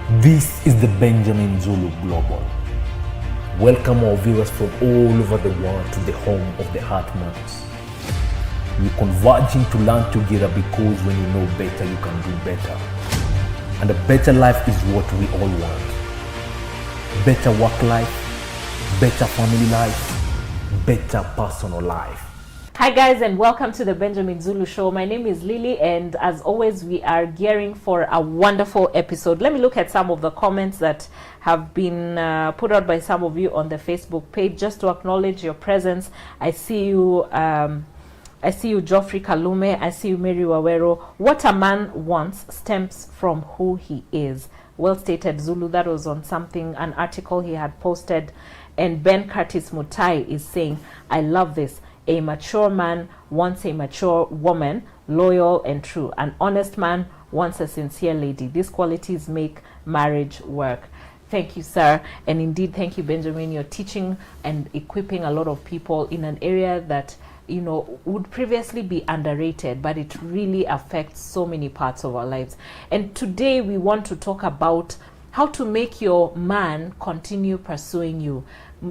This is the Benjamin Zulu Global. Welcome our viewers from all over the world to the home of the Heart Matters. We're converging to learn together because when you know better, you can do better. And a better life is what we all want. Better work life, better family life, better personal life. Hi guys, and welcome to the Benjamin Zulu Show. My name is Lily, and as always we are gearing for a wonderful episode. Let me look at some of the comments that have been put out by some of you on the Facebook page, just to acknowledge your presence. I see you Geoffrey Kalume. I see you Mary Wawero. What a man wants stems from who he is. Well stated, Zulu. That was on an article he had posted. And Ben Curtis Mutai is saying, I love this. A mature man wants a mature woman, loyal and true. An honest man wants a sincere lady. These qualities make marriage work. Thank you, sir. And indeed, thank you, Benjamin. You're teaching and equipping a lot of people in an area that, you know, would previously be underrated, but it really affects so many parts of our lives. And today we want to talk about how to make your man continue pursuing you.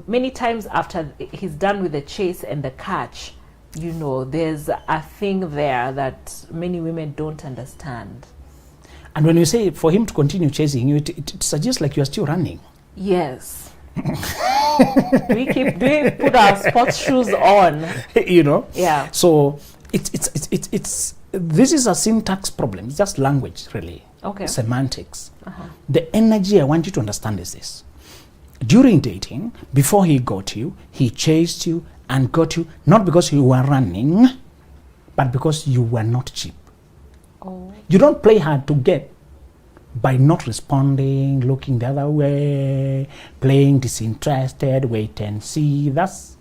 Many times after he's done with the chase and the catch, you know, there's a thing there that many women don't understand. And when you say for him to continue chasing you, it suggests like you're still running. Yes. do we put our sports shoes on? You know? Yeah. So it's this is a syntax problem. It's just language, really. Okay. Semantics. The energy I want you to understand is this. During dating, before he got you, he chased you and got you, not because you were running, but because you were not cheap. Oh. You don't play hard to get by not responding, looking the other way, playing disinterested, wait and see. That's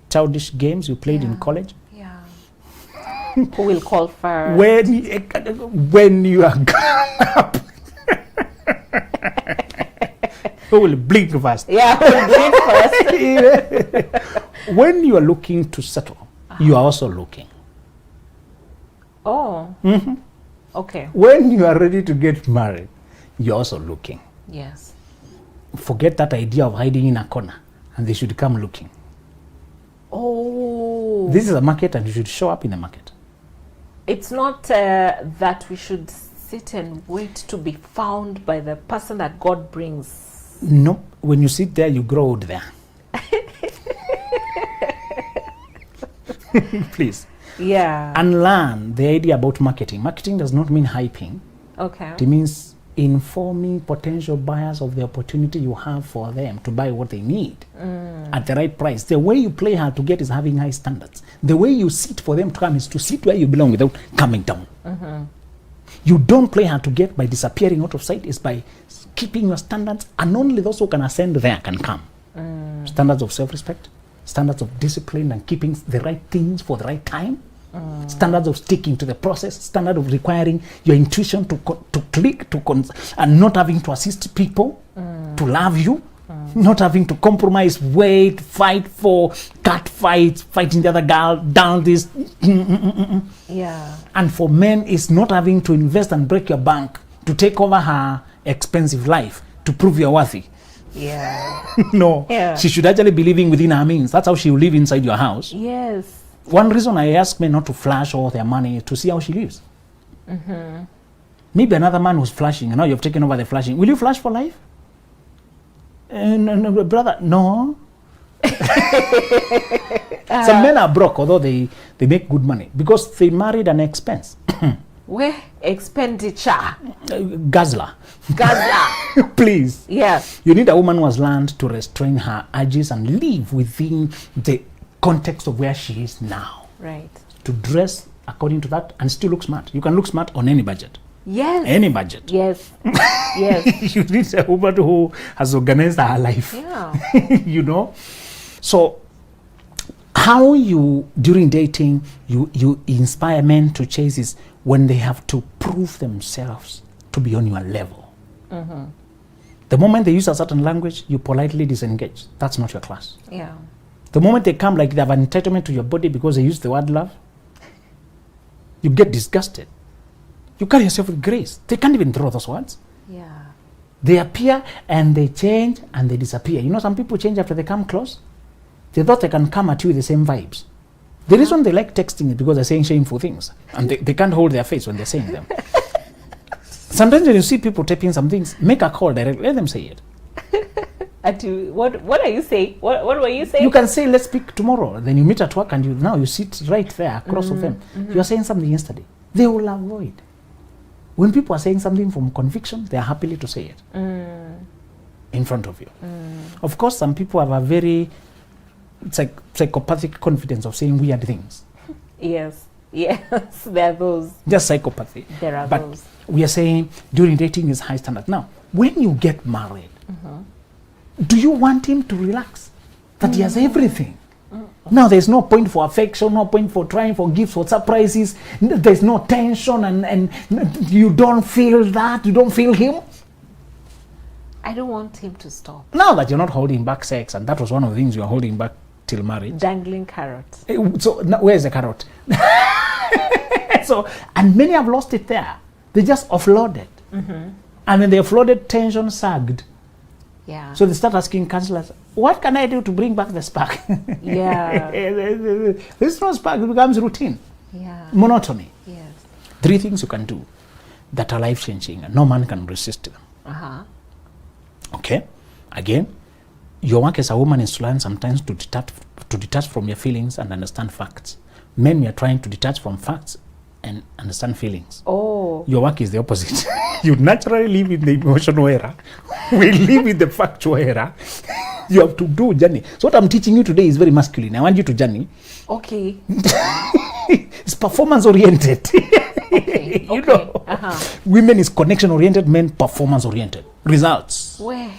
childish games you played in college. Yeah. Who will call first? When you are grown up. Who will blink first? Yeah, who will blink first? When you are looking to settle, you are also looking. Oh. Okay. When you are ready to get married, you're also looking. Yes. Forget that idea of hiding in a corner and they should come looking. Oh. This is a market and you should show up in the market. It's not that we should sit and wait to be found by the person that God brings. No, when you sit there, you grow old there. Please. Yeah. And learn the idea about marketing. Marketing does not mean hyping. Okay. It means informing potential buyers of the opportunity you have for them to buy what they need at the right price. The way you play hard to get is having high standards. The way you sit for them to come is to sit where you belong without coming down. You don't play hard to get by disappearing out of sight. It's by keeping your standards, and only those who can ascend there can come. Standards of self-respect, standards of discipline and keeping the right things for the right time, standards of sticking to the process, standard of requiring your intuition to click, and not having to assist people to love you, not having to compromise, wait, fight for cat fights, fighting the other girl, down this. Yeah. And for men, it's not having to invest and break your bank to take over her expensive life to prove you're worthy. Yeah. No. Yeah. She should actually be living within her means. That's how she will live inside your house. Yes. One reason I ask men not to flash all their money is to see how she lives. Maybe another man who's flashing, and now you've taken over the flashing. Will you flash for life? No, brother, no. Some men are broke, although they make good money, because they married an expense. Where? Expenditure. Guzzler. Guzzler. Please. Yes. You need a woman who has learned to restrain her urges and live within the context of where she is now. Right. To dress according to that and still look smart. You can look smart on any budget. Yes. Any budget. Yes. Yes. You need a woman who has organized her life. Yeah. You know? So, how you, during dating, you inspire men to chase is when they have to prove themselves to be on your level. The moment they use a certain language, you politely disengage. That's not your class. Yeah. The moment they come like they have an entitlement to your body because they use the word love, you get disgusted. You carry yourself with grace. They can't even throw those words. Yeah. They appear and they change and they disappear. You know, some people change after they come close. They thought they can come at you with the same vibes. The reason they like texting is because they're saying shameful things. And they can't hold their face when they're saying them. Sometimes when you see people typing some things, make a call directly. Let them say it. What are you saying? What were you saying? You can say, let's speak tomorrow. Then you meet at work and you sit right there across of them. You are saying something yesterday. They will avoid. When people are saying something from conviction, they are happily to say it in front of you. Of course, some people have a very psychopathic confidence of saying weird things. Yes, there are those. Just psychopathy. There are but those. We are saying during dating is high standard. Now, when you get married, do you want him to relax? That he has everything? Now there's no point for affection, no point for trying for gifts or surprises. There's no tension and you don't feel that, you don't feel him. I don't want him to stop. Now that you're not holding back sex, and that was one of the things you were holding back till marriage. Dangling carrot. So now, where's the carrot? So, and many have lost it there. They just offloaded. And when they offloaded, tension sagged. Yeah. So they start asking counselors, what can I do to bring back the spark? Yeah. This no spark, it becomes routine. Yeah. Monotony. Yes. 3 things you can do that are life-changing and no man can resist them. Okay? Again, your work as a woman is to learn sometimes to detach from your feelings and understand facts. Men, we are trying to detach from facts and understand feelings. Oh. Your work is the opposite. You naturally live in the emotional era. We live in the factual era. You have to do journey. So what I'm teaching you today is very masculine. I want you to journey. Okay. It's performance oriented. Okay. You know, women is connection oriented, men performance oriented. Results. Where?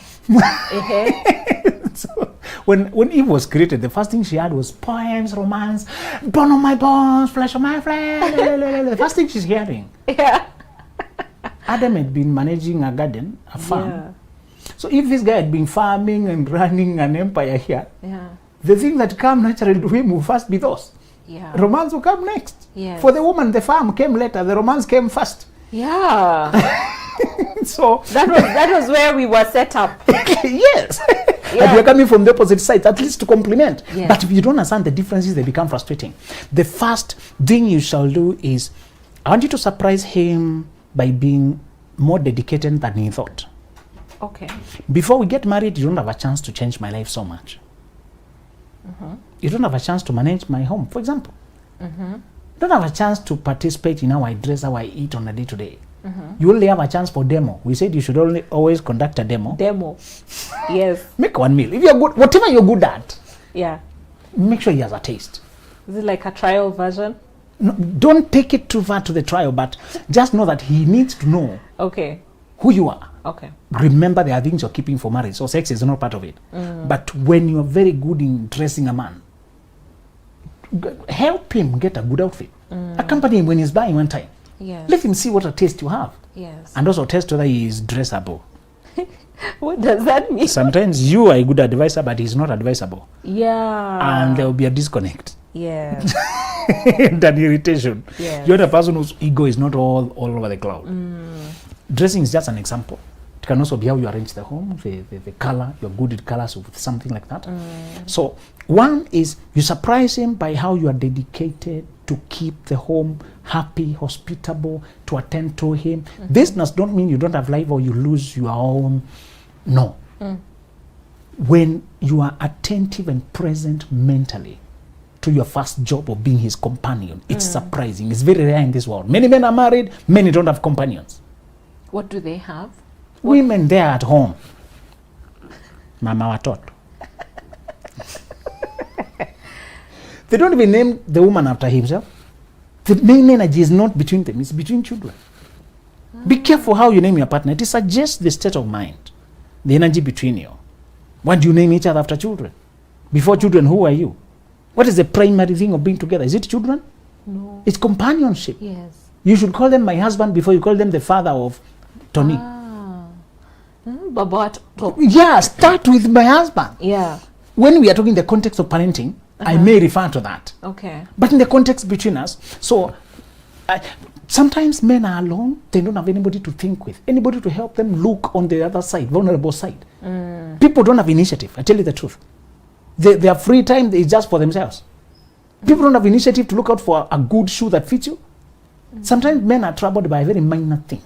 So when Eve was created, the first thing she had was poems, romance, bone on my bones, flesh on my flesh. The first thing she's hearing. Yeah. Adam had been managing a garden, a farm. Yeah. So if this guy had been farming and running an empire here, Yeah. the thing that come naturally to him will first be those. Yeah. Romance will come next. Yes. For the woman, the farm came later. The romance came first. Yeah. So that was where we were set up. yes. Yeah. And you're coming from the opposite side, at least to complement. Yeah. But if you don't understand the differences, they become frustrating. The first thing you shall do is, I want you to surprise him by being more dedicated than he thought. Okay. Before we get married, you don't have a chance to change my life so much. You don't have a chance to manage my home, for example. You don't have a chance to participate in how I dress, how I eat on a day-to-day. You only have a chance for demo. We said you should always conduct a demo. Demo. Yes. Make one meal. If you're good, whatever you're good at, Yeah. make sure he has a taste. Is it like a trial version? No, don't take it too far to the trial, but just know that he needs to know Okay. who you are. Okay. Remember, there are things you're keeping for marriage, so sex is not part of it. But when you're very good in dressing a man, help him get a good outfit. Accompany him when he's buying one time. Yes. Let him see what a taste you have. Yes. And also test whether he is dressable. What does that mean? Sometimes you are a good advisor, but he's not advisable. Yeah. And there will be a disconnect Yes. and an irritation. Yes. You're the person whose ego is not all over the cloud. Dressing is just an example. It can also be how you arrange the home, the color. You're good at colors with something like that. So one is you surprise him by how you are dedicated to keep the home happy, hospitable, to attend to him. This does not mean you don't have life or you lose your own. No. When you are attentive and present mentally to your first job of being his companion, it's surprising. It's very rare in this world. Many men are married, many don't have companions. What do they have? Women there at home. Mama watoto. They don't even name the woman after himself. The main energy is not between them, it's between children. Be careful how you name your partner. It suggests the state of mind, the energy between you. Why do you name each other after children? Before children, who are you? What is the primary thing of being together? Is it children? No. It's companionship. Yes. You should call them my husband before you call them the father of Tony. Baba Toto. Yeah, start with my husband. Yeah. When we are talking in the context of parenting, I may refer to that. Okay. But in the context between us, so Sometimes men are alone. They don't have anybody to think with, anybody to help them look on the other side, vulnerable side. People don't have initiative. I tell you the truth. Their free time is just for themselves. People don't have initiative to look out for a good shoe that fits you. Sometimes men are troubled by a very minor thing.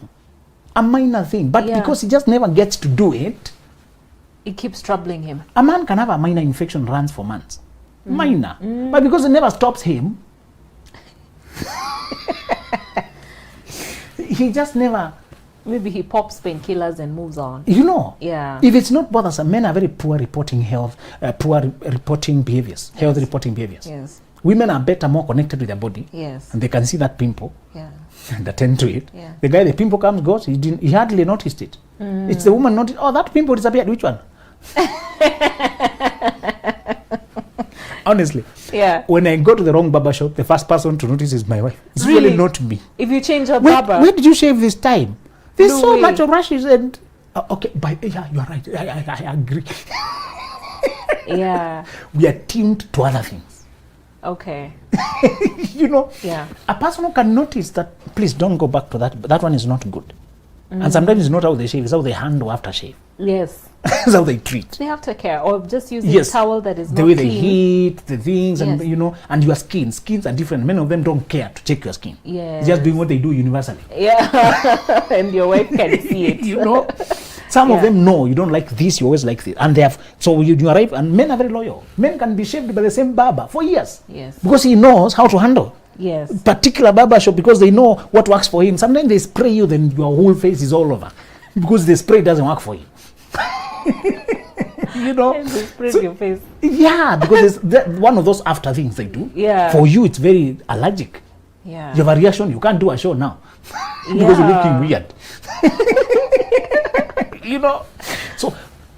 A minor thing. But because he just never gets to do it, It keeps troubling him. a man can have a minor infection runs for months. Minor. But because it never stops him, he just never, Maybe he pops painkillers and moves on. you know. Yeah. If it's not bothersome, men are very poor reporting health, reporting behaviors, health reporting behaviors. Yes. Women are better, more connected with their body, Yes. and they can see that pimple Yeah. and attend to it. Yeah. The guy, the pimple comes, goes, he hardly noticed it. It's the woman noticed, oh, that pimple disappeared. Which one? Honestly, Yeah. when I go to the wrong barber shop, the first person to notice is my wife. It's Really? really not me. If you change your Where barber, did you shave this time? There's No so way. much of rashes and okay, but yeah, you are right. I agree. yeah. We are tuned to other things. Okay. You know, Yeah. a person who can notice that, please don't go back to that. That one is not good. And sometimes it's not how they shave, it's how they handle after shave. Yes. It's how they treat. They have to care, or just using Yes. a towel that is The not way they clean. heat, the things, and Yes. you know, and your skins are different. Many of them don't care to check your skin. Yes. Just doing what they do universally. Yeah. And your wife can see it. You know, some of Yeah. them know you don't like this, you always like this, and they have. So you arrive, and men are very loyal. Men can be shaved by the same barber for years. Yes. Because he knows how to handle Yes. particular barber shop, because they know what works for him. Sometimes they spray you, then your whole face is all over because the spray doesn't work for you. You know, And they spread So- your face. yeah, because it's one of those after things they do. Yeah. For you, it's very allergic. Yeah. You have a reaction. You can't do a show now because you're looking weird. You know, so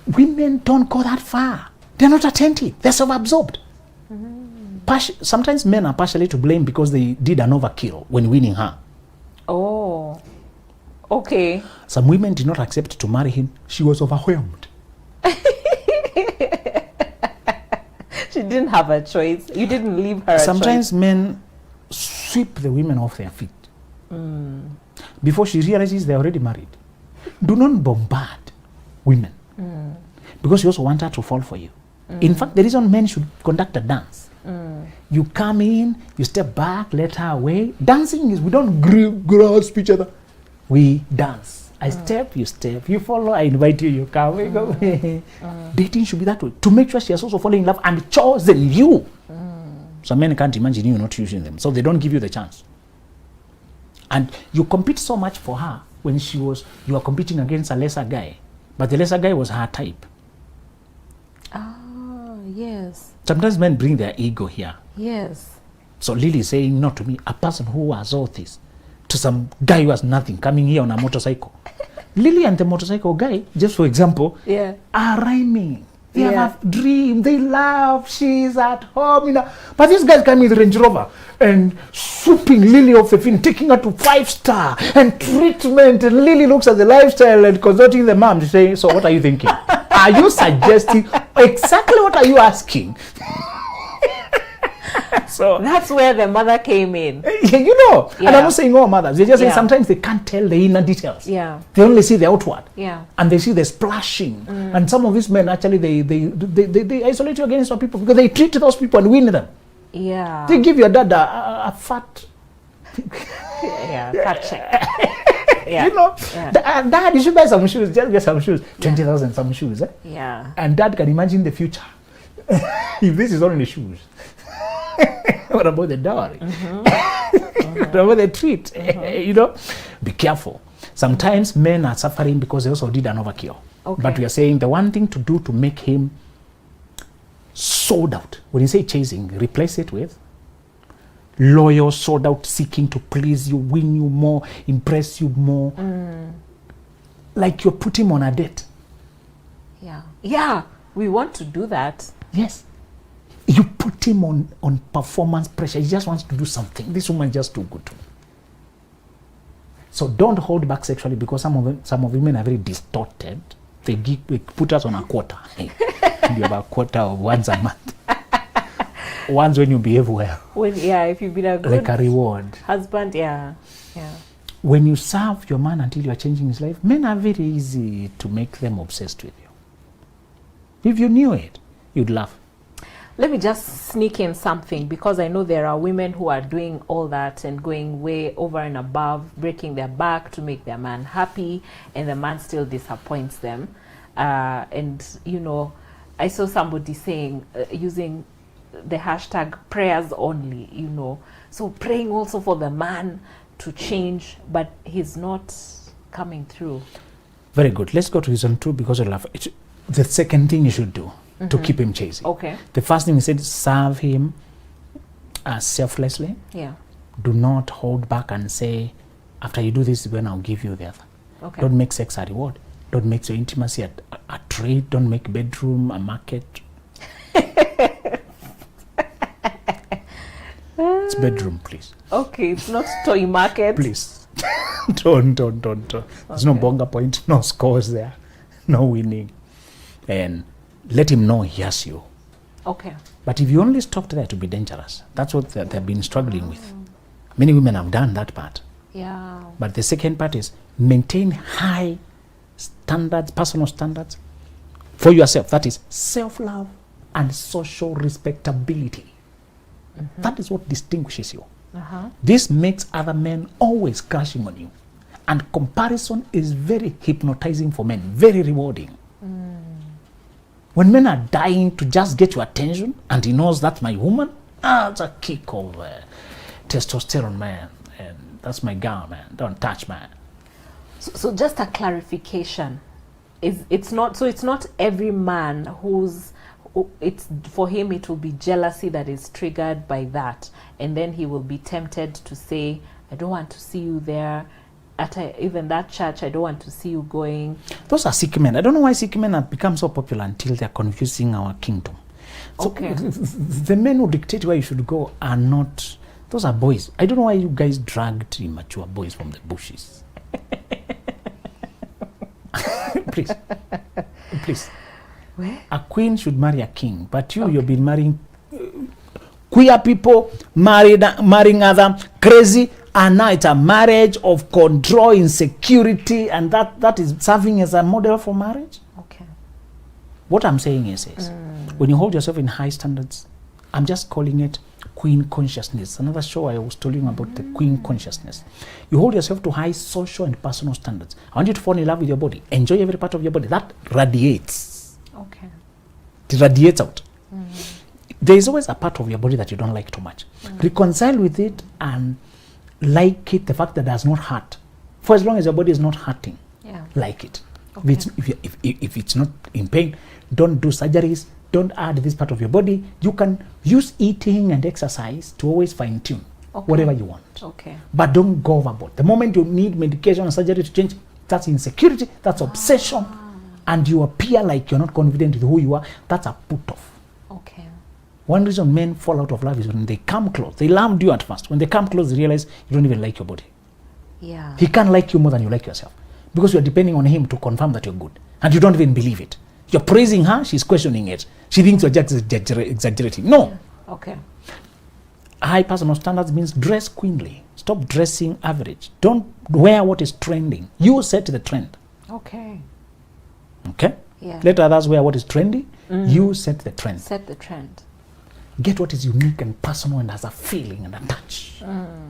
women don't go that far. They're not attentive. They're self-absorbed. Sometimes men are partially to blame because they did an overkill when winning her. Oh. Okay. Some women did not accept to marry him. She was overwhelmed. She didn't have a choice. You didn't leave her. Sometimes men sweep the women off their feet. Before she realizes they're already married. Do not bombard women. Because you also want her to fall for you. In fact, the reason men should conduct a dance. You come in, you step back, let her away. Dancing is, we don't grasp each other. We dance. I step, you step, you follow, I invite you, you come, we go. Dating should be that way. To make sure she has also fallen in love and chosen you. So men can't imagine you not choosing them. So they don't give you the chance. And you compete so much for her when you are competing against a lesser guy. But the lesser guy was her type. Ah, yes. Sometimes men bring their ego here. Yes. So Lily is saying no to me, a person who has all this, to some guy who has nothing, coming here on a motorcycle. Lily and the motorcycle guy, just for example, Yeah. are rhyming. They Yeah. have a dream, they love, she's at home. But this guy's coming with Range Rover and swooping Lily off the fin, taking her to 5-star and treatment. And Lily looks at the lifestyle and consulting the mom, saying, so what are you thinking? Are you suggesting? Exactly what are you asking? So That's where the mother came in. you know, and Yeah. I'm not saying all mothers. They're just saying Yeah. sometimes they can't tell the inner details. Yeah. They only see the outward. Yeah. And they see the splashing. And some of these men actually they isolate you against some people because they treat those people and win them. Yeah. They give your dad a fat, Yeah. Fat check. Yeah. you know, Yeah. Dad, you should buy some shoes. Just get some shoes, 20,000 some shoes. Yeah. And dad can imagine the future if this is only shoes. What about the dowry? What about the treat? You know, be careful. Sometimes men are suffering because they also did an overkill. Okay. But we are saying the one thing to do to make him sold out. When you say chasing, replace it with loyal, sold out, seeking to please you, win you more, impress you more. Like you're putting him on a date. Yeah. Yeah. We want to do that. Yes. You put him on performance pressure. He just wants to do something. This woman is just too good to me. So don't hold back sexually because some of women are very distorted. They put us on a quota. You have a quota of once a month. Once when you behave well. When if you've been a good Like a reward. husband, yeah. Yeah. When you serve your man until you are changing his life, men are very easy to make them obsessed with you. If you knew it, you'd laugh. Let me just sneak in something, because I know there are women who are doing all that and going way over and above, breaking their back to make their man happy, and the man still disappoints them. And, you know, I saw somebody saying, using the hashtag prayers only, you know. So praying also for the man to change, but he's not coming through. Very good. Let's go to reason 2, because you'll laugh. The second thing you should do to keep him chasing. Okay. The first thing he said, serve him selflessly. Yeah. Do not hold back and say, after you do this, when I'll give you the other. Okay. Don't make sex a reward. Don't make your intimacy a trade. Don't make bedroom a market. It's bedroom, please. Okay, it's not toy market. Please. Don't. There's no bonga point, no scores there, no winning. And let him know he has you. Okay. But if you only stopped there, to be dangerous. That's what they've been struggling with. Many women have done that part. Yeah. But the second part is maintain high standards, personal standards for yourself. That is self-love and social respectability. That is what distinguishes you. This makes other men always crashing on you. And comparison is very hypnotizing for men, very rewarding. When men are dying to just get your attention and he knows that's my woman, it's a kick of testosterone, man. And that's my girl, man. Don't touch, man. So just a clarification. It's not every man it's for him it will be jealousy that is triggered by that, and then he will be tempted to say, I don't want to see you there at even that church. I don't want to see you going. Those are sick men. I don't know why sick men have become so popular until they're confusing our kingdom. So Okay. the men who dictate where you should go are not, those are boys. I don't know why you guys dragged immature boys from the bushes. Please. Where? A queen should marry a king, but you've been marrying queer people, marrying other crazy, and now it's a marriage of control, insecurity, and that is serving as a model for marriage. Okay. What I'm saying is when you hold yourself in high standards, I'm just calling it queen consciousness. Another show I was telling you about the queen consciousness. You hold yourself to high social and personal standards. I want you to fall in love with your body. Enjoy every part of your body. That radiates. Okay. It radiates out. There is always a part of your body that you don't like too much. Reconcile with it and like it, the fact that it does not hurt. For as long as your body is not hurting, Yeah. like it. Okay. If it's not in pain, don't do surgeries. Don't add this part of your body. You can use eating and exercise to always fine tune whatever you want. Okay. But don't go overboard. The moment you need medication and surgery to change, that's insecurity, that's obsession, and you appear like you're not confident with who you are. That's a put off. Okay. One reason men fall out of love is when they come close. They loved you at first. When they come close, they realize you don't even like your body. Yeah. He can't like you more than you like yourself, because you're depending on him to confirm that you're good, and you don't even believe it. You're praising her, she's questioning it. She thinks you're just exaggerating. No. Okay. High personal standards means dress queenly. Stop dressing average. Don't wear what is trending. You set the trend. Okay. Okay? Yeah. Let others wear what is trendy. You set the trend. Set the trend. Get what is unique and personal and has a feeling and a touch.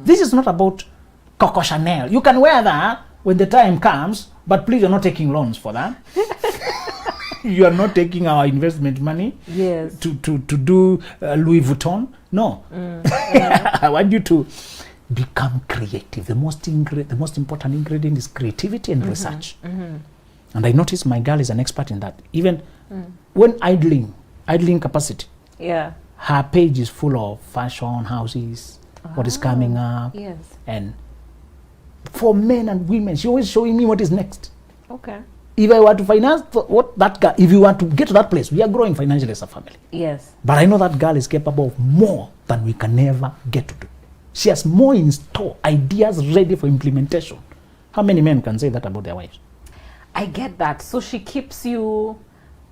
This is not about Coco Chanel. You can wear that when the time comes, but please, you're not taking loans for that. You are not taking our investment money Yes. to do Louis Vuitton. No. I want you to become creative. The most important ingredient is creativity and research. And I notice my girl is an expert in that. Even when idling capacity, Yeah. her page is full of fashion houses, what is coming up. Yes. And for men and women, she always showing me what is next. Okay. If I were to finance what that girl, if you want to get to that place, we are growing financially as a family. Yes. But I know that girl is capable of more than we can ever get to do. She has more in store, ideas ready for implementation. How many men can say that about their wives? I get that. So she keeps you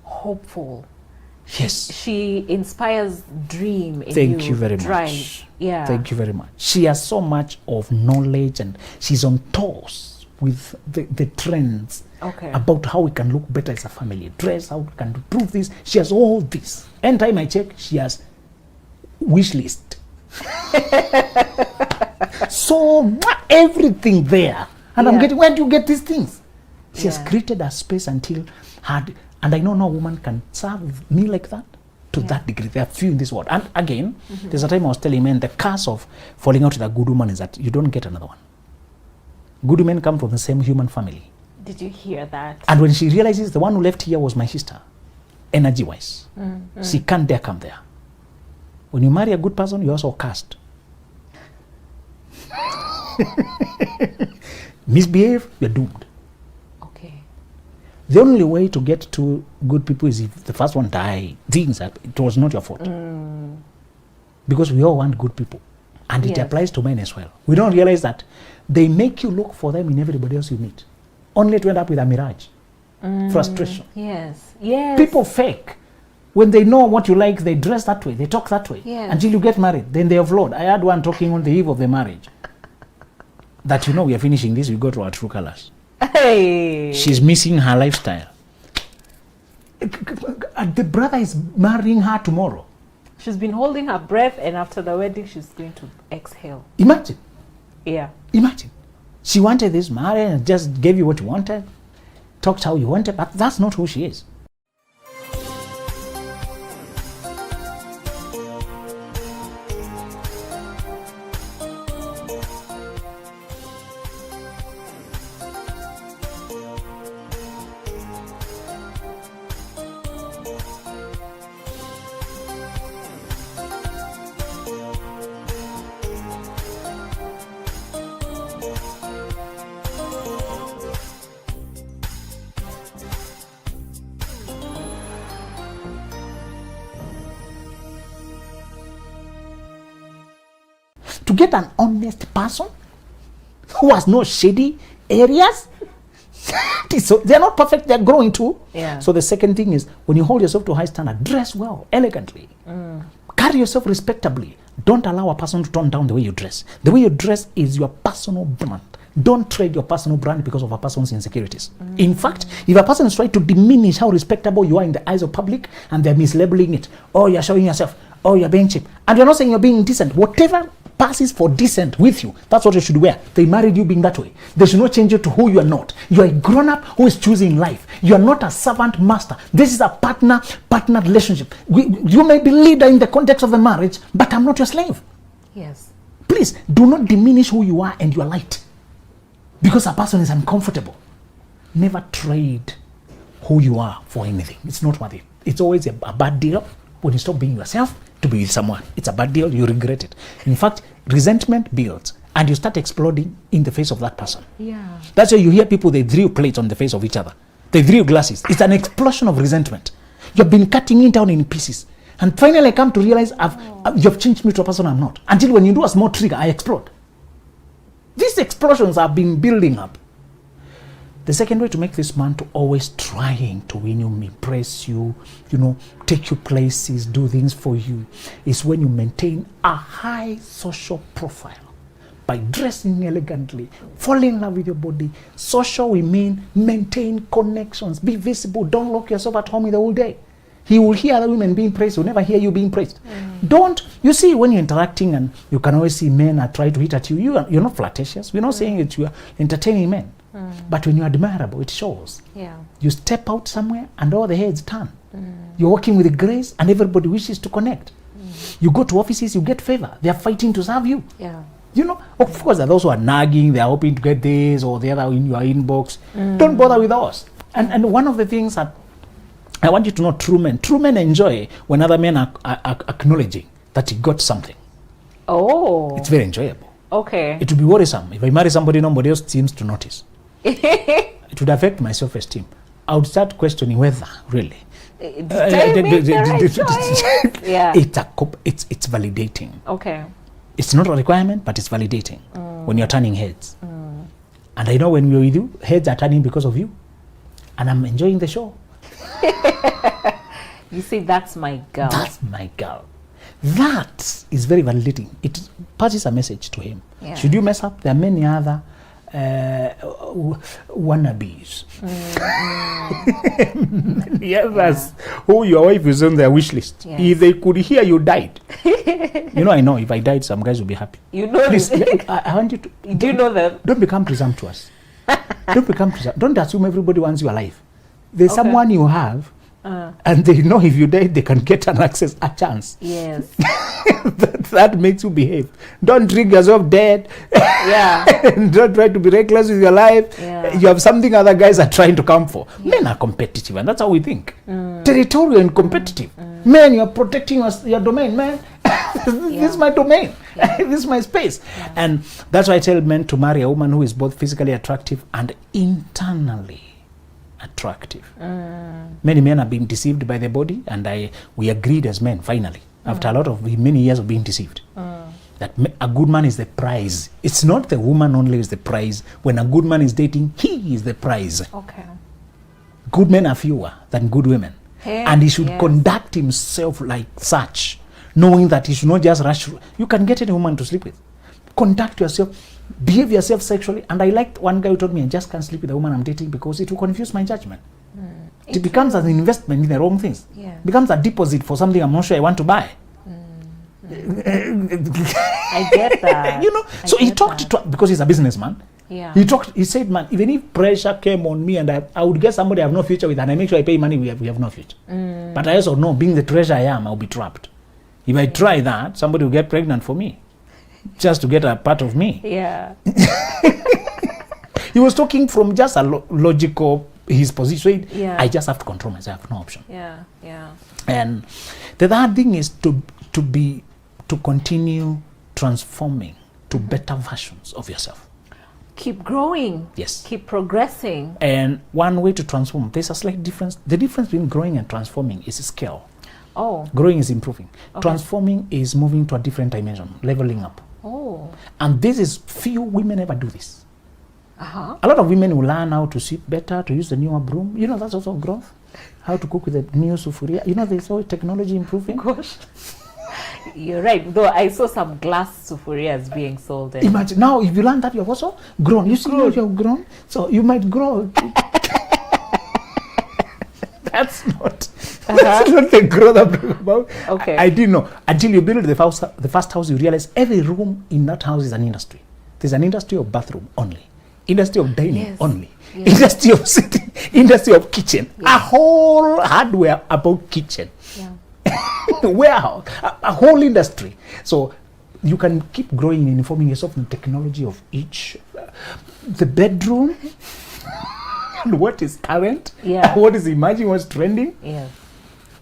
hopeful Yes. She inspires dream in Thank you very drive. much. Yeah. Thank you very much. She has so much of knowledge, and she's on toes with the trends Okay. about how we can look better as a family, dress, how we can improve this. She has all this. Anytime I check, she has wish list. So everything there. And I'm Yeah. getting, where do you get these things? She has Yeah. created a space until had, and I know no woman can serve me like that to Yeah. that degree. There are few in this world. And again, there's a time I was telling men the curse of falling out with a good woman is that you don't get another one. Good women come from the same human family. Did you hear that? And when she realizes the one who left here was my sister, energy wise, she can't dare come there. When you marry a good person, you're also cursed. Misbehave, you're doomed. Okay. The only way to get to good people is if the first one die. Things that it was not your fault. Because we all want good people. And it Yes. applies to men as well. We don't realize that they make you look for them in everybody else you meet. Only to end up with a mirage. Frustration. Yes. Yes. People fake. When they know what you like, they dress that way, they talk that way. Yes. Until you get married, then they offload. I had one talking on the eve of the marriage. That we are finishing this, we go to our true colors. Hey. She's missing her lifestyle. The brother is marrying her tomorrow. She's been holding her breath, and after the wedding, she's going to exhale. Imagine. Yeah. Imagine. She wanted this marriage and just gave you what you wanted, talked how you wanted, but that's not who she is. To get an honest person who has no shady areas, so they're not perfect, they're growing too. Yeah. So the second thing is, when you hold yourself to a high standard, dress well, elegantly. Carry yourself respectably. Don't allow a person to turn down the way you dress. The way you dress is your personal brand. Don't trade your personal brand because of a person's insecurities. In fact, if a person is trying to diminish how respectable you are in the eyes of public and they're mislabeling it, oh, you're showing yourself, oh, you're being cheap, and you're not saying you're being decent, whatever passes for decent with you, that's what you should wear. They married you being that way. They should not change you to who you are not. You are a grown-up who is choosing life. You are not a servant master. This is a partner relationship. You may be leader in the context of the marriage, but I'm not your slave. Yes. Please do not diminish who you are and your light because a person is uncomfortable. Never trade who you are for anything. It's not worth it. It's always a bad deal when you stop being yourself to be with someone. It's a bad deal. You regret it. In fact, resentment builds and you start exploding in the face of that person. Yeah. That's why you hear people, they threw plates on the face of each other. They threw glasses. It's an explosion of resentment. You've been cutting it down in pieces. And finally I come to realize you've changed me to a person I'm not. Until when you do a small trigger, I explode. These explosions have been building up. The second way to make this man to always trying to win you, impress you, take you places, do things for you, is when you maintain a high social profile. By dressing elegantly, fall in love with your body. Social, we mean maintain connections, be visible, don't lock yourself at home the whole day. He will hear other women being praised, he will never hear you being praised. You see, when you're interacting and you can always see men are trying to hit at you, you're not flirtatious. We're not saying that you are entertaining men. But when you're admirable, it shows. Yeah. You step out somewhere and all the heads turn. You're working with grace and everybody wishes to connect. You go to offices, you get favor. They're fighting to serve you. Yeah. Of course, there are those who are nagging, they're hoping to get this or the other in your inbox. Don't bother with those. And one of the things that I want you to know, true men enjoy when other men are acknowledging that you got something. Oh. It's very enjoyable. Okay. It would be worrisome if I marry somebody nobody else seems to notice. It would affect my self-esteem. I would start questioning whether really. Yeah. It's validating. Okay. It's not a requirement, but it's validating when you're turning heads. And I know when we're with you, heads are turning because of you. And I'm enjoying the show. You say, that's my girl. That's my girl. That is very validating. It passes a message to him. Yeah. Should you mess up, there are many other wannabes. Many others who your wife is on their wish list. Yes. If they could hear you died. I know if I died, some guys will be happy. You know, Please, I want you to. do you know them? Don't become presumptuous. Don't assume everybody wants you alive. There's Okay. someone you have, and they know if you die, they can get a chance. Yes. that makes you behave. Don't drink yourself dead. Yeah. Don't try to be reckless with your life. Yeah. You have something other guys are trying to come for. Men are competitive, and that's how we think. Territorial and competitive. Men, you're protecting your domain, man. This is my domain. This is my space. And that's why I tell men to marry a woman who is both physically attractive and internally attractive. Many men have been deceived by the body, and we agreed as men finally, after a lot of many years of being deceived, that a good man is the prize. It's not the woman only is the prize. When a good man is dating, he is the prize. Okay. Good men are fewer than good women. Yeah, And he should yes. conduct himself like such, knowing that he should not just rush through. You can get any woman to sleep with. Conduct yourself, behave yourself sexually. And I liked one guy who told me, I just can't sleep with a woman I'm dating because it will confuse my judgment. It becomes an investment in the wrong things. Yeah. Becomes a deposit for something I'm not sure I want to buy. I get that. So he talked to, because he's a businessman. Yeah. He said, man, even if pressure came on me and I would get somebody I have no future with and I make sure I pay money, we have no future. But I also know, being the treasure I am, I'll be trapped. If I try that, somebody will get pregnant for me, just to get a part of me. Yeah. He was talking from just a logical, his position. Yeah. I just have to control myself, no option. Yeah. Yeah. And the third thing is to continue transforming to better versions of yourself. Keep growing. Yes. Keep progressing. And one way to transform, there's a slight difference. The difference between growing and transforming is scale. Oh. Growing is improving. Okay. Transforming is moving to a different dimension, leveling up. Oh. And this is, few women ever do this. Uh-huh. A lot of women will learn how to sweep better, to use the newer broom. That's also growth. How to cook with the new sufuria. There's always technology improving. Gosh. You're right. Though I saw some glass sufurias being sold. Imagine, now if you learn that, you have also grown. You see how you have grown? So you might grow. That's not the growth I'm talking about. Okay. I didn't know. Until you build the first house, you realize every room in that house is an industry. There's an industry of bathroom only. Industry of dining Yes. only. Yes. Industry of sitting. Industry of kitchen. A whole hardware about kitchen. Yeah. Warehouse. A whole industry. So you can keep growing and informing yourself in the technology of each. The bedroom. And what is current. Yeah. What is emerging, what's trending. Yes.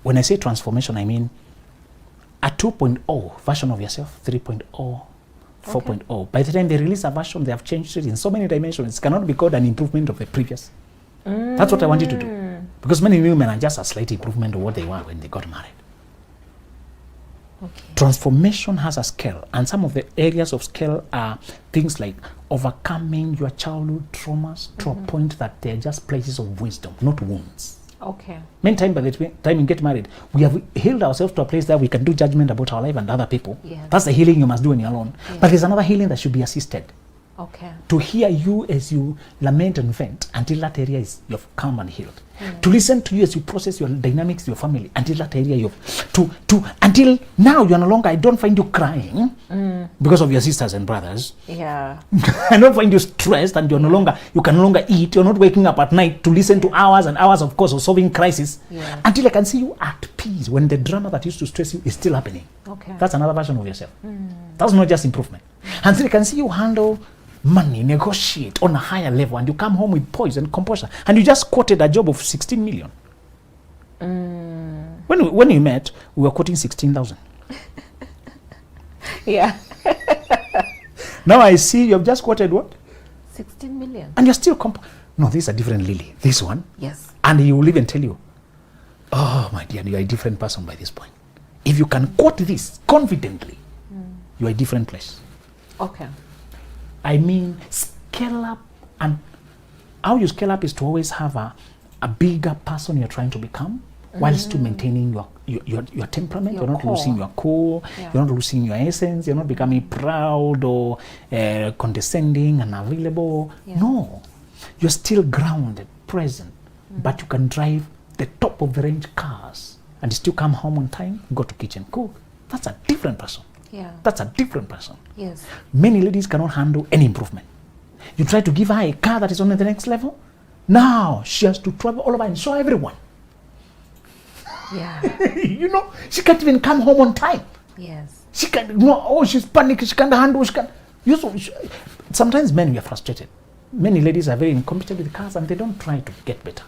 When I say transformation, I mean a 2.0 version of yourself, 3.0, 4.0. By the time they release a version, they have changed it in so many dimensions. It cannot be called an improvement of the previous. That's what I want you to do. Because many women are just a slight improvement of what they were when they got married. Okay. Transformation has a scale, and some of the areas of scale are things like overcoming your childhood traumas to a point that they're just places of wisdom, not wounds. Okay. Many times by the time you get married, we have healed ourselves to a place that we can do judgment about our life and other people. Yes. That's the healing you must do when you're alone. Yes. But there's another healing that should be assisted. Okay. To hear you as you lament and vent until that area is you've calm and healed. To listen to you as you process your dynamics, your family, until that area until now you're no longer, I don't find you crying because of your sisters and brothers. Yeah. I don't find you stressed, and you can no longer eat. You're not waking up at night to listen to hours and hours, of course, of solving crisis. Yeah. Until I can see you at peace when the drama that used to stress you is still happening. Okay. That's another version of yourself. That's not just improvement. Until I can see you handle money, negotiate on a higher level, and you come home with poise and composure, and you just quoted a job of 16 million. When we met, we were quoting 16,000. Yeah. Now I see you have just quoted what? 16 million. And you're still no, this is a different Lily. This one. Yes. And he will even tell you, oh my dear, you are a different person by this point. If you can quote this confidently, you are a different place. Okay. I mean, scale up. And how you scale up is to always have a bigger person you're trying to become, while still maintaining your temperament. You're not core. losing your cool. Yeah. You're not losing your essence. You're not becoming proud or condescending and unavailable. Yeah. No, you're still grounded, present, but you can drive the top of the range cars and still come home on time, go to kitchen, cook. That's a different person. Yeah. That's a different person. Yes. Many ladies cannot handle any improvement. You try to give her a car that is on the next level. Now she has to travel all over and show everyone. Yeah. You know, she can't even come home on time. Yes. She can't. No, oh, she's panicked. She can't handle. She can't. Sometimes men, we are frustrated. Many ladies are very incompetent with cars and they don't try to get better.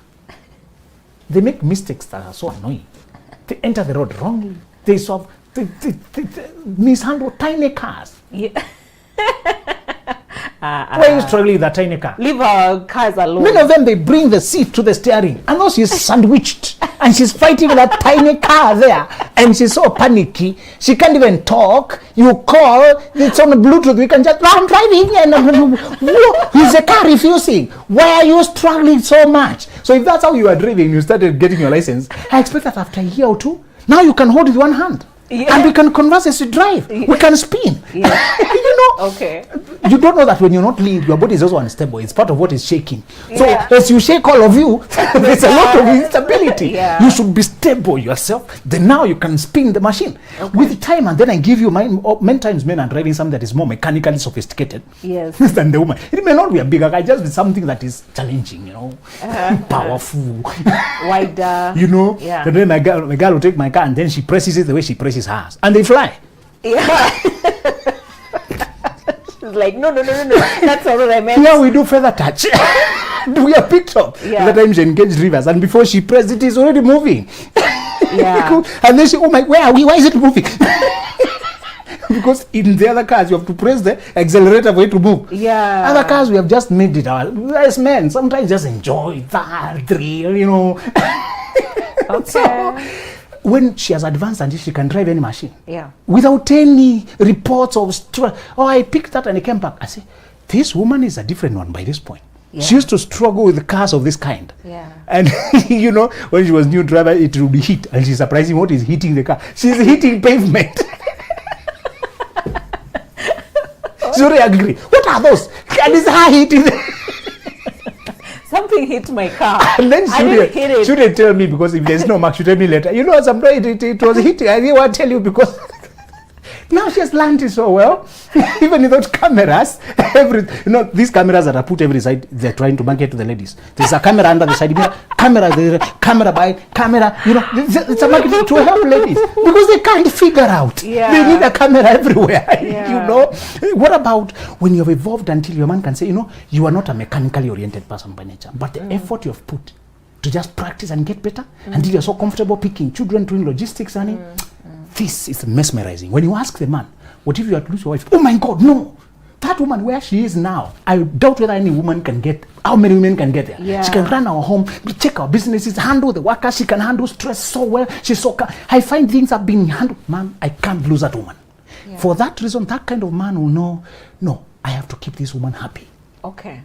They make mistakes that are so annoying. They enter the road wrongly. They mishandle tiny cars. Yeah. Why are you struggling with that tiny car? Leave our cars alone. Many of them, they bring the seat to the steering. And now she's sandwiched. And she's fighting with that tiny car there. And she's so panicky. She can't even talk. You call, it's on the Bluetooth. We can just, I'm driving. And is the car refusing? Why are you struggling so much? So if that's how you are driving, you started getting your license, I expect that after a year or two, now you can hold with one hand. Yeah. And we can converse as we drive. Yeah. We can spin. Yeah. You know? Okay. You don't know that when you're not lean, your body is also unstable. It's part of what is shaking. Yeah. So as you shake all of you, there's a lot of instability. Yeah. You should be stable yourself. Then now you can spin the machine. Okay. With time, and then I give you many times men are driving something that is more mechanically sophisticated Yes. than the woman. It may not be a bigger guy, just be something that is challenging, you know, powerful. Wider. You know, Yeah. and then my girl will take my car and then she presses it the way she presses hers. And they fly. Yeah. She's like, no. That's not what I meant. Here we do feather touch. We are picked up. Yeah. The time she engaged reverse, and before she pressed it, is already moving. Yeah. And then she, oh my, where are we? Why is it moving? Because in the other cars, you have to press the accelerator for it to move. Yeah. Other cars, we have just made it. As men, sometimes just enjoy that thrill, you know. Okay. So, when she has advanced and she can drive any machine, Yeah. without any reports of stress. Oh, I picked that and I came back. I say, this woman is a different one by this point. Yeah. She used to struggle with cars of this kind. Yeah. And, you know, when she was new driver, it would be heat. And she's surprising what is hitting the car. She's hitting pavement. She's very angry. What are those? And it's her hitting Something hit my car. And then I didn't hit it. shouldn't tell me, because if there's no mark, she tell me later. You know, sometimes it was hitting. I didn't want to tell you because now she has learned it so well. Even without cameras, these cameras that are put every side, they're trying to market to the ladies. There's a camera under the side mirror, camera by camera. You know, it's a marketing to help ladies because they can't figure out. Yeah. They need a camera everywhere. Yeah. You know, what about when you've evolved until your man can say, you know, you are not a mechanically oriented person by nature, but the effort you have put to just practice and get better until you're so comfortable picking children, doing logistics, honey. This is mesmerizing. When you ask the man, what if you had to lose your wife? Oh my God, no. That woman, where she is now, I doubt whether any woman can get, how many women can get there. Yeah. She can run our home, check our businesses, handle the workers, she can handle stress so well. She's so, I find things have been handled. Man, I can't lose that woman. Yeah. For that reason, that kind of man will know, no, I have to keep this woman happy. Okay.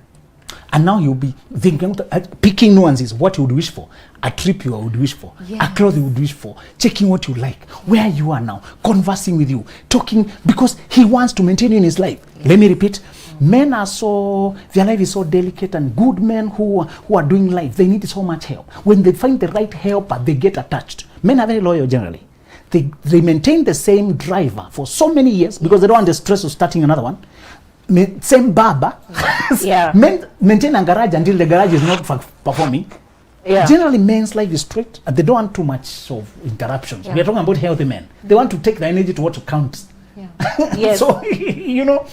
And now you'll be thinking, picking nuances, what you would wish for. A trip you would wish for. Yeah. A clothes you would wish for. Checking what you like. Where you are now. Conversing with you. Talking, because he wants to maintain you in his life. Yeah. Let me repeat. Men are so, their life is so delicate, and good men who are doing life, they need so much help. When they find the right helper, they get attached. Men are very loyal generally. They maintain the same driver for so many years because they don't want the stress of starting another one. Same barber. Yeah. Men maintain a garage until the garage is not performing. Yeah. Generally, men's life is straight and they don't want too much of interruptions. Yeah. We are talking about healthy men. They want to take the energy to what counts. Yeah. Yes. So, you know,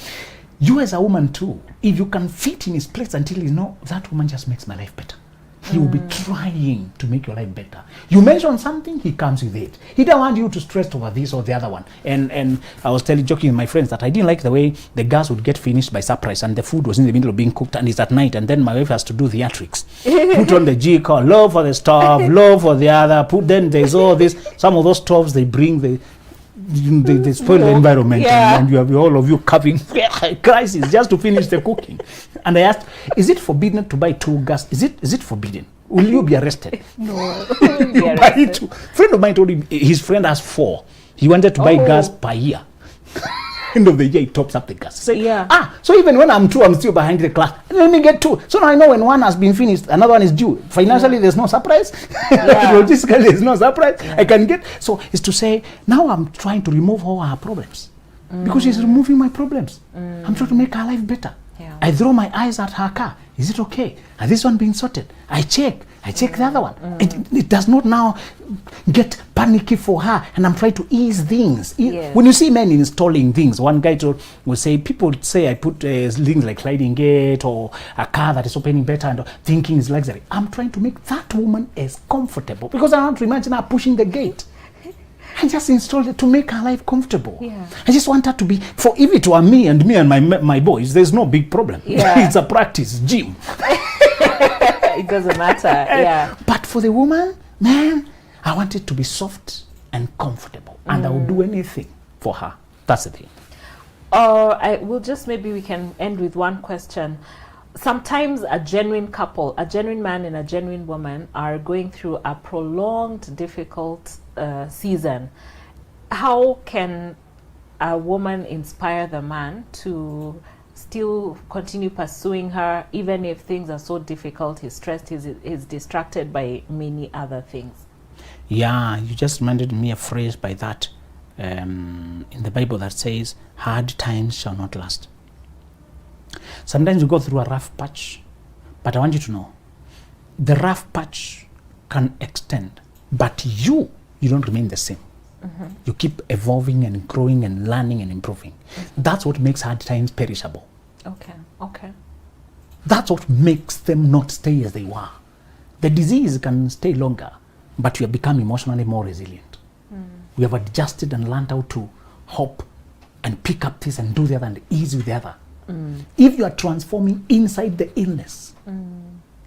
you as a woman too, if you can fit in his place until you know, that woman just makes my life better. He will be trying to make your life better. You mention something, he comes with it. He don't want you to stress over this or the other one. And I was joking with my friends that I didn't like the way the gas would get finished by surprise and the food was in the middle of being cooked and it's at night and then my wife has to do theatrics. Put on the G call, love for the stove, love for the other. Then there's all this. Some of those stoves they bring they spoil the environment. Yeah. And you have all of you having crisis just to finish the cooking. And I asked, is it forbidden to buy two gas? Is it forbidden? will you be arrested? No. Be Buy arrested. two. Friend of mine told him his friend has 4. He wanted to buy gas per year. End of the year, he tops up the gas. Say, so even when I'm 2, I'm still behind the class. Let me get 2. So now I know when one has been finished, another one is due. Financially, there's no surprise. Logistically, there's no surprise. I can get. So it's to say, now I'm trying to remove all her problems. Because she's removing my problems. I'm trying to make her life better. Yeah. I throw my eyes at her car. Is it okay? Is this one being sorted? I check the other one. It does not now get panicky for her, and I'm trying to ease things. Yes. When you see men installing things, one guy will say, people say I put things like sliding gate or a car that is opening better and thinking is luxury. I'm trying to make that woman as comfortable, because I want to imagine her pushing the gate. I just installed it to make her life comfortable. Yeah. I just want her to be, for if it were me and my boys, there's no big problem. Yeah. It's a practice gym. It doesn't matter. Yeah. But for the woman, man, I want it to be soft and comfortable, and I will do anything for her. That's the thing. I will just, maybe we can end with one question. Sometimes a genuine couple, a genuine man and a genuine woman, are going through a prolonged, difficult season. How can a woman inspire the man to still continue pursuing her, even if things are so difficult, he's stressed, he's distracted by many other things? Yeah, you just reminded me a phrase by that in the Bible that says, hard times shall not last. Sometimes you go through a rough patch, but I want you to know, the rough patch can extend, but you don't remain the same. You keep evolving and growing and learning and improving. That's what makes hard times perishable. Okay. That's what makes them not stay as they were. The disease can stay longer, but we have become emotionally more resilient. We have adjusted and learned how to hope and pick up this and do the other and ease with the other. If you are transforming inside the illness,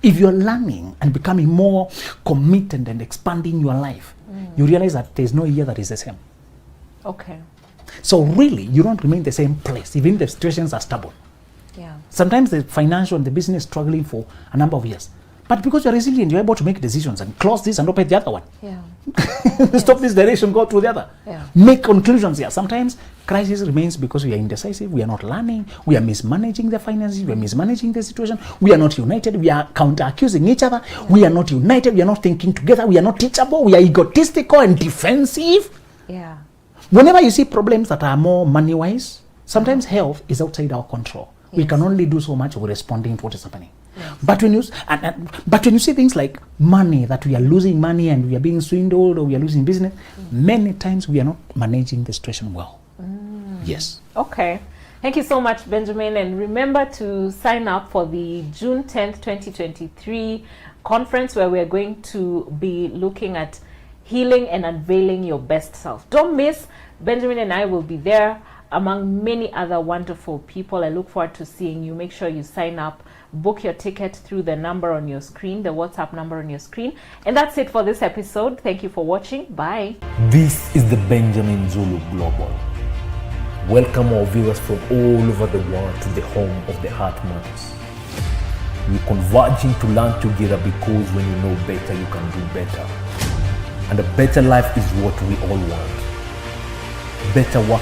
if you're learning and becoming more committed and expanding your life, you realize that there's no year that is the same. Okay. So really, you don't remain the same place, even if the situations are stubborn. Yeah. Sometimes the financial and the business struggling for a number of years. But because you're resilient, you're able to make decisions and close this and open the other one. Yeah. Stop this direction, go through the other. Yeah. Make conclusions here. Sometimes crisis remains because we are indecisive, we are not learning, we are mismanaging the finances, we are mismanaging the situation, we are not united, we are counter-accusing each other, we are not united, we are not thinking together, we are not teachable, we are egotistical and defensive. Yeah. Whenever you see problems that are more money-wise, sometimes health is outside our control. We can only do so much of responding to what is happening. Yes. But when you see things like money, that we are losing money and we are being swindled or we are losing business, many times we are not managing the situation well. Yes. Okay. Thank you so much, Benjamin. And remember to sign up for the June 10th, 2023 conference, where we're going to be looking at healing and unveiling your best self. Don't miss. Benjamin and I will be there, among many other wonderful people. I look forward to seeing you. Make sure you sign up, book your ticket through the number on your screen, the WhatsApp number on your screen. And that's it for this episode. Thank you for watching. Bye. This is the Benjamin Zulu Global. Welcome our viewers from all over the world to the home of the Heart Matters. We're converging to learn together, because when you know better, you can do better. And a better life is what we all want. Better work